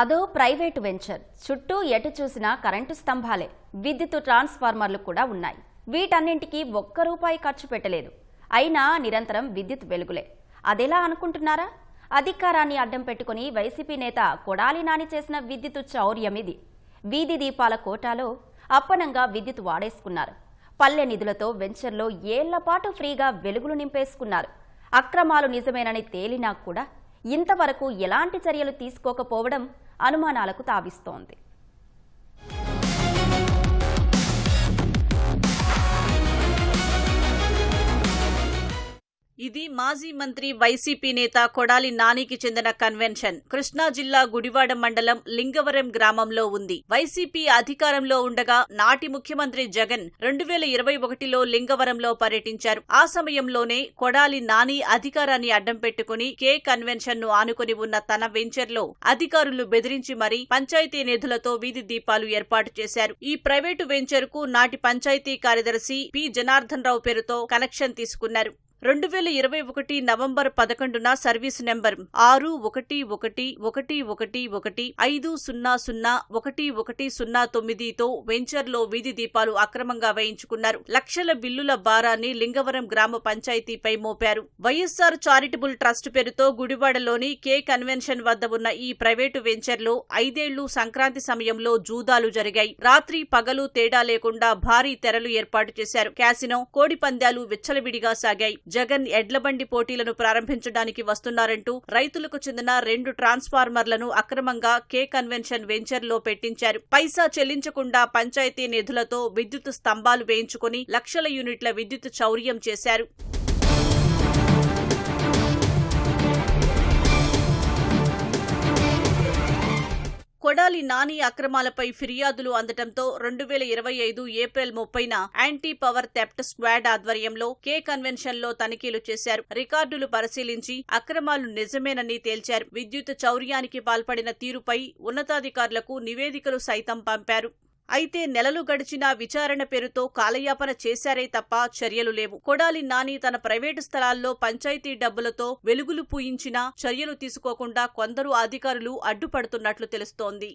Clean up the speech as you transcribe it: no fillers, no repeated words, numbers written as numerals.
అదో private venture. చుట్టూ ఎటు చూసినా కరెంటు స్తంభాలే, విద్యుత్ ట్రాన్స్ఫార్మర్లు కూడా ఉన్నాయి. వీటన్నింటికి ఒక్క రూపాయి ఖర్చు పెట్టలేదు. అయినా నిరంతరం విద్యుత్ వెలుగులే. అదెలా అనుకుంటున్నారా? అధికారాన్ని అడ్డం పెట్టుకుని వైసీపీ నేత కొడాలి నాని చేసిన విద్యుత్ చౌర్యమిది. వీధి దీపాల కోటాలో అప్పనంగా విద్యుత్ వాడేసుకున్నారు. పల్లె నిధులతో వెంచర్లో ఏళ్లపాటు ఫ్రీగా వెలుగులు నింపేసుకున్నారు. అక్రమాలు నిజమేనని తేలినా కూడా ఇంతవరకు ఎలాంటి చర్యలు తీసుకోకపోవడం అనుమానాలకు తావిస్తోంది. ఇది మాజీ మంత్రి వైసీపీ నేత కొడాలి నానికి చెందిన కన్వెన్షన్. కృష్ణా జిల్లా గుడివాడ మండలం లింగవరం గ్రామంలో ఉంది. వైసీపీ అధికారంలో ఉండగా నాటి ముఖ్యమంత్రి జగన్ 2021లో లింగవరంలో పర్యటించారు. ఆ సమయంలోనే కొడాలి నాని అధికారాన్ని అడ్డం పెట్టుకుని కే కన్వెన్షన్ ను ఆనుకుని ఉన్న తన వెంచర్లో అధికారులు బెదిరించి మరీ పంచాయతీ నిధులతో వీధి దీపాలు ఏర్పాటు చేశారు. ఈ ప్రైవేటు వెంచర్ కు నాటి పంచాయతీ కార్యదర్శి పి జనార్దన్ రావు పేరుతో కనెక్షన్ తీసుకున్నారు. 2021 నవంబర్ 11న సర్వీసు నెంబర్ 611115001109తో వెంచర్లో వీధి దీపాలు అక్రమంగా వేయించుకున్నారు. లక్షల బిల్లుల భారాన్ని లింగవరం గ్రామ పంచాయతీపై మోపారు. వైఎస్ఆర్ చారిటబుల్ ట్రస్ట్ పేరుతో గుడివాడలోని కే కన్వెన్షన్ వద్ద ఉన్న ఈ ప్రైవేటు వెంచర్లో 5 ఏళ్లు సంక్రాంతి సమయంలో జూదాలు జరిగాయి. రాత్రి పగలు తేడా లేకుండా భారీ తెరలు ఏర్పాటు చేశారు. క్యాసినో, కోడి పందాలు విచ్చలవిడిగా సాగాయి. జగన్ ఎడ్లబండి పోటీలను ప్రారంభించడానికి వస్తున్నారంటూ రైతులకు చెందిన 2 ట్రాన్స్ఫార్మర్లను అక్రమంగా కే కన్వెన్షన్ వెంచర్లో పెట్టించారు. పైసా చెల్లించకుండా పంచాయతీ నిధులతో విద్యుత్ స్తంభాలు వేయించుకుని లక్షల యూనిట్ల విద్యుత్ చౌర్యం చేశారు. కొడాలి నాని అక్రమాలపై ఫిర్యాదులు అందటంతో 2025 ఏప్రిల్ 30న యాంటీ పవర్ థెఫ్ట్ స్క్వాడ్ ఆధ్వర్యంలో కే కన్వెన్షన్ లో తనిఖీలు చేశారు. రికార్డులు పరిశీలించి అక్రమాలు నిజమేనని తేల్చారు. విద్యుత్ చౌర్యానికి పాల్పడిన తీరుపై ఉన్నతాధికారులకు నివేదికలు సైతం పంపారు. అయితే నెలలు గడిచినా విచారణ పేరుతో కాలయాపన చేశారే తప్ప చర్యలు లేవు. కొడాలి నాని తన ప్రైవేటు స్థలాల్లో పంచాయతీ డబ్బులతో వెలుగులు పూయించినా చర్యలు తీసుకోకుండా కొందరు అధికారులు అడ్డుపడుతున్నట్లు తెలుస్తోంది.